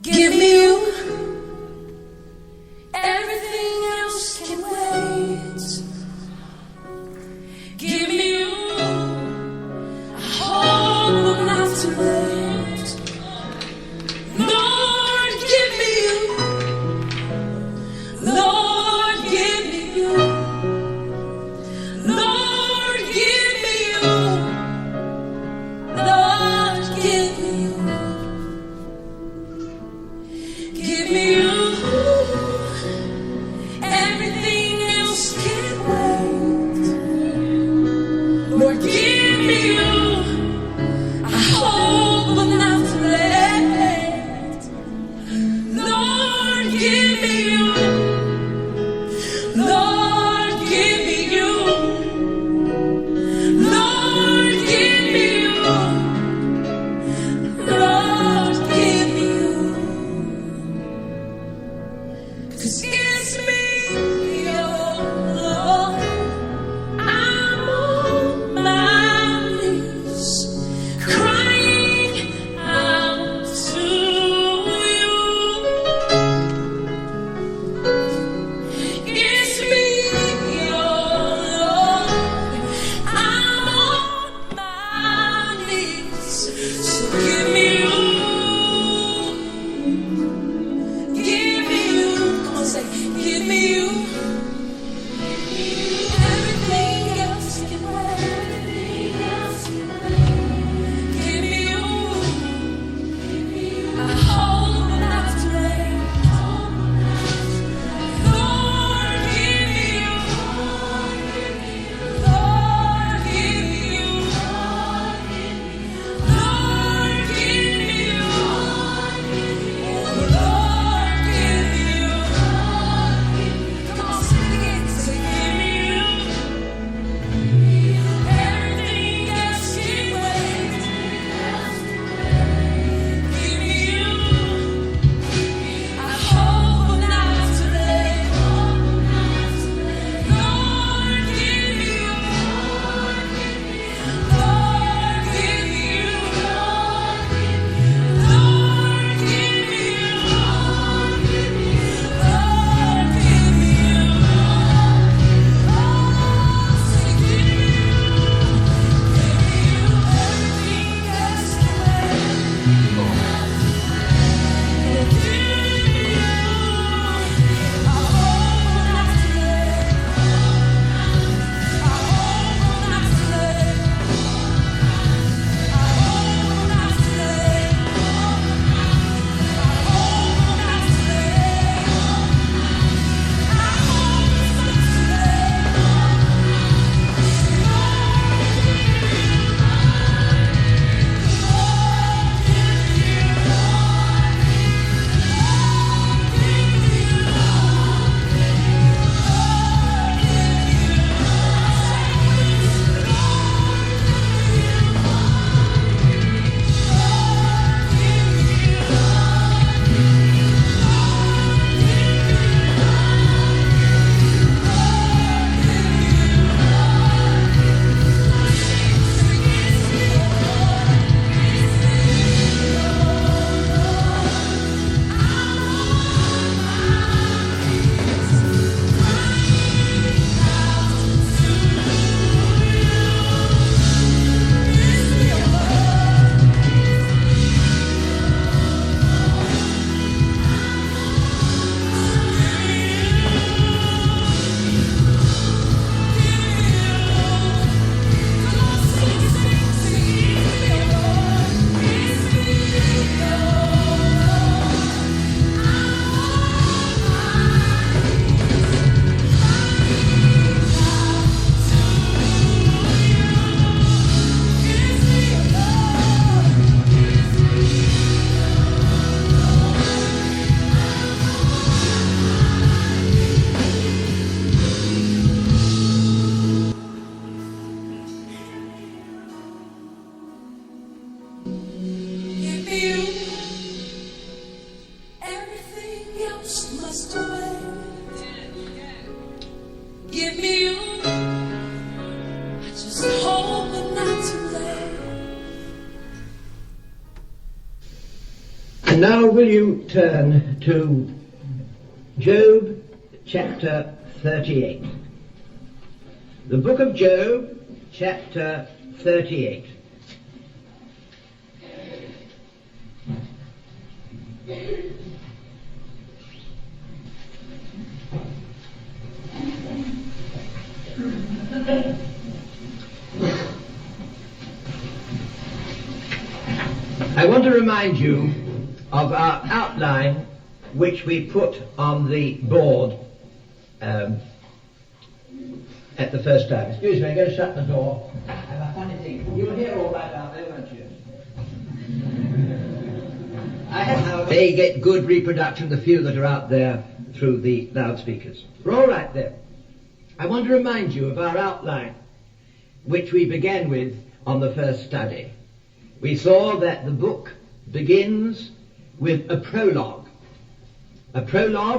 Give me you. Everything else can wait. Give me you. I hope I'm not too late. Lord, give me you. Lord, give me you. Lord, give me you. Lord, give me you. And now will you turn to Job chapter 38. The book of Job chapter 38. I want to remind you of our outline which we put on the board at the first time. Excuse me, I'm going to shut the door. I have a funny thing. You'll hear all that out there, won't you? They get good reproduction, the few that are out there through the loudspeakers. We're all right then. I want to remind you of our outline which we began with on the first study. We saw that the book begins with a prologue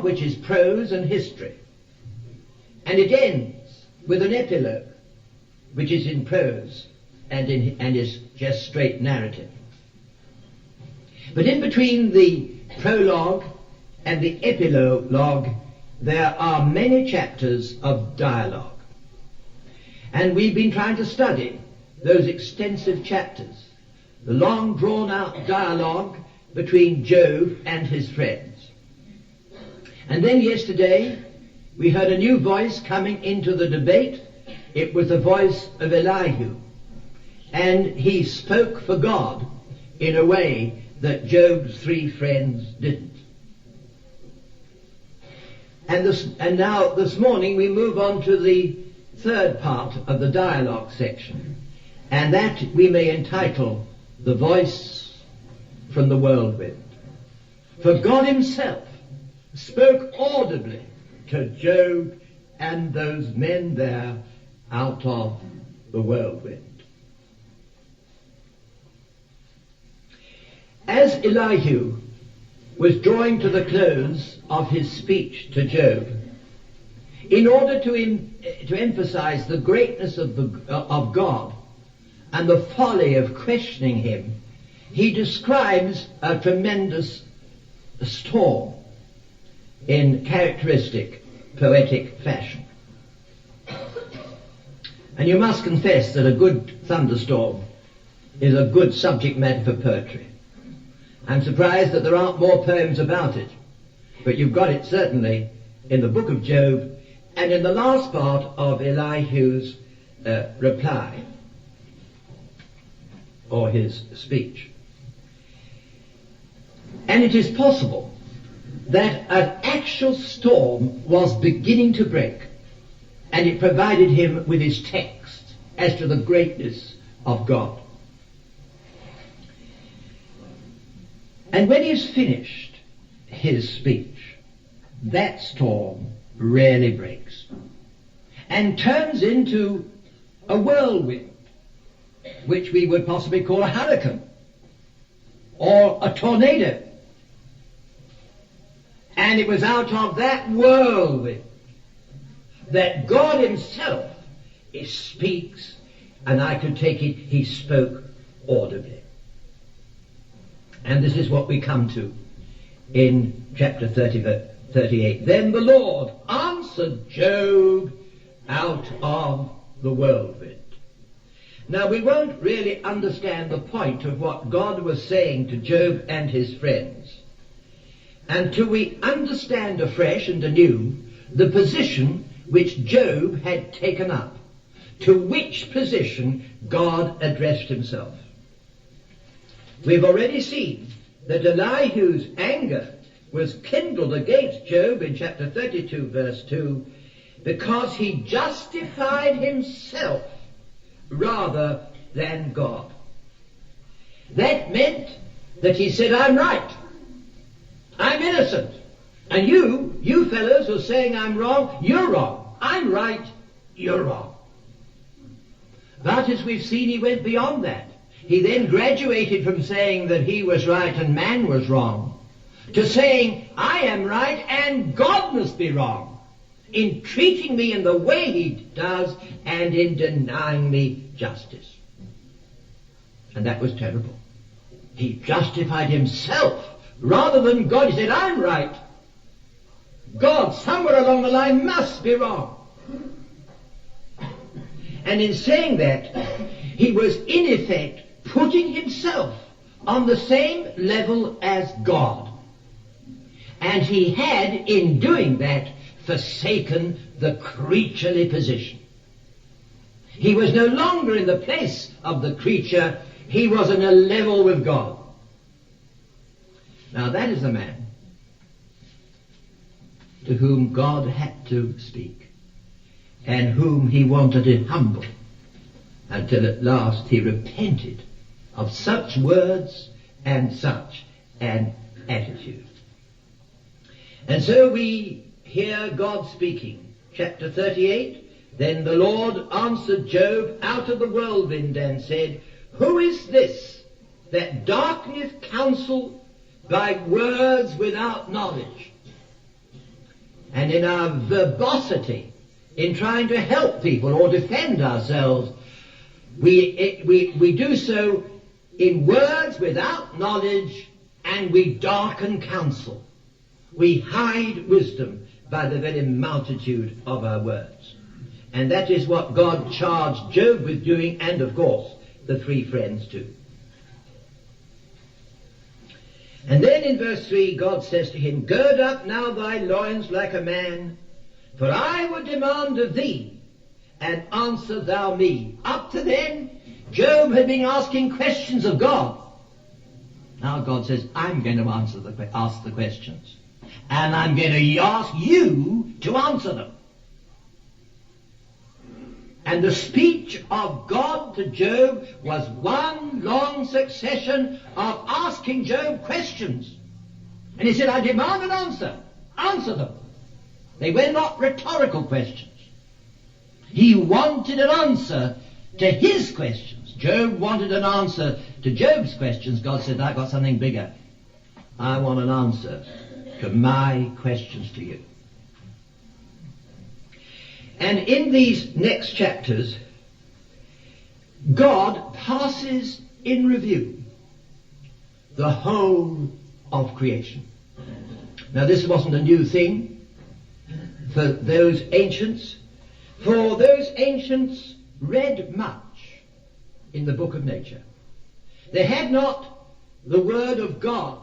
which is prose and history, and it ends with an epilogue which is in prose and is just straight narrative. But in between the prologue and the epilogue there are many chapters of dialogue, and we've been trying to study those extensive chapters, the long drawn-out dialogue between Job and his friends. And then yesterday we heard a new voice coming into the debate. It was the voice of Elihu, and he spoke for God in a way that Job's three friends didn't. And now this morning we move on to the third part of the dialogue section, and that we may entitle The Voice from the Whirlwind. For God himself spoke audibly to Job and those men there out of the whirlwind. As Elihu was drawing to the close of his speech to Job, in order to emphasize the greatness of God and the folly of questioning him, he describes a tremendous storm in characteristic poetic fashion. And you must confess that a good thunderstorm is a good subject matter for poetry. I'm surprised that there aren't more poems about it, but you've got it certainly in the book of Job and in the last part of Elihu's reply, or his speech. And it is possible that an actual storm was beginning to break, and it provided him with his text as to the greatness of God. And when he's finished his speech, that storm rarely breaks and turns into a whirlwind, which we would possibly call a hurricane or a tornado. And it was out of that whirlwind that God himself speaks, and I could take it, he spoke audibly. And this is what we come to in chapter 38. Then the Lord answered Job out of the whirlwind. Now we won't really understand the point of what God was saying to Job and his friends until we understand afresh and anew the position which Job had taken up, to which position God addressed himself. We've already seen that Elihu's anger was kindled against Job in chapter 32 verse 2 because he justified himself rather than God. That meant that he said, I'm right, I'm innocent, and you fellows who are saying I'm wrong, you're wrong. I'm right, you're wrong. But as we've seen, he went beyond that. He then graduated from saying that he was right and man was wrong to saying, I am right and God must be wrong in treating me in the way he does and in denying me justice. And that was terrible. He justified himself Rather than God, he said, I'm right. God, somewhere along the line, must be wrong. And in saying that, he was in effect putting himself on the same level as God. And he had, in doing that, forsaken the creaturely position. He was no longer in the place of the creature. He was on a level with God. Now that is a man to whom God had to speak, and whom he wanted to humble, until at last he repented of such words and such an attitude. And so we hear God speaking. Chapter 38, then the Lord answered Job out of the whirlwind and said, who is this that darkeneth counsel by words without knowledge? And in our verbosity, in trying to help people or defend ourselves, we do so in words without knowledge, and we darken counsel. We hide wisdom by the very multitude of our words. And that is what God charged Job with doing, and of course the three friends too. And then in verse 3, God says to him, gird up now thy loins like a man, for I will demand of thee, and answer thou me. Up to then, Job had been asking questions of God. Now God says, I'm going to ask the questions. And I'm going to ask you to answer them. And the speech of God to Job was one long succession of asking Job questions. And he said, I demand an answer. Answer them. They were not rhetorical questions. He wanted an answer to his questions. Job wanted an answer to Job's questions. God said, I've got something bigger. I want an answer to my questions to you. And in these next chapters, God passes in review the whole of creation. Now this wasn't a new thing for those ancients, for those ancients read much in the book of nature. They had not the word of God,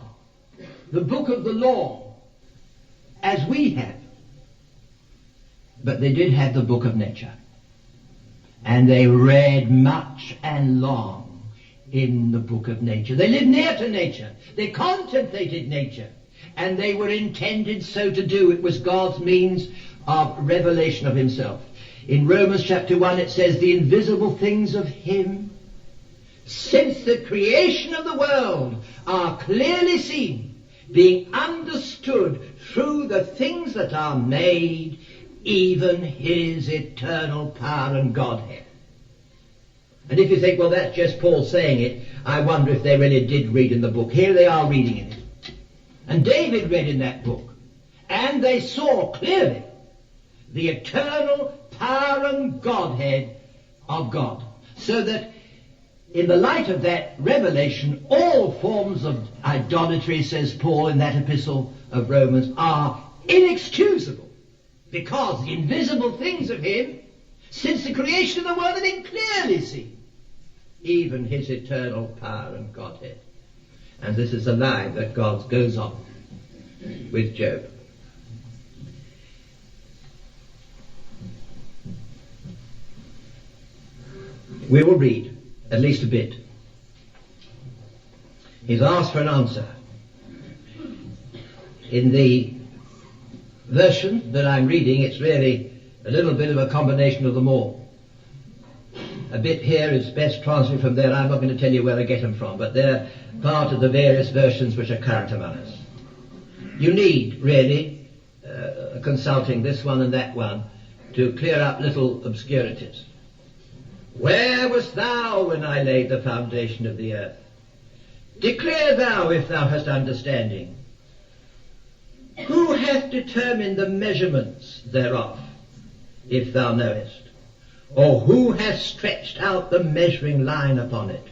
the book of the law, as we have. But they did have the book of nature. And they read much and long in the book of nature. They lived near to nature. They contemplated nature. And they were intended so to do. It was God's means of revelation of himself. In Romans chapter 1 it says, the invisible things of him, since the creation of the world, are clearly seen, being understood through the things that are made, even his eternal power and Godhead. And if you think, well, that's just Paul saying it, I wonder if they really did read in the book. Here they are reading in it. And David read in that book. And they saw clearly the eternal power and Godhead of God. So that in the light of that revelation, all forms of idolatry, says Paul in that epistle of Romans, are inexcusable. Because the invisible things of him, since the creation of the world, have been clearly seen. Even his eternal power and Godhead. And this is the line that God goes on with Job. We will read at least a bit. He's asked for an answer. In the version that I'm reading, it's really a little bit of a combination of them all. A bit here is best translated from there. I'm not going to tell you where I get them from, but they're part of the various versions which are current among us. You need, really, consulting this one and that one to clear up little obscurities. Where wast thou when I laid the foundation of the earth? Declare thou if thou hast understanding. Who hath determined the measurements thereof, if thou knowest? Or who hath stretched out the measuring line upon it?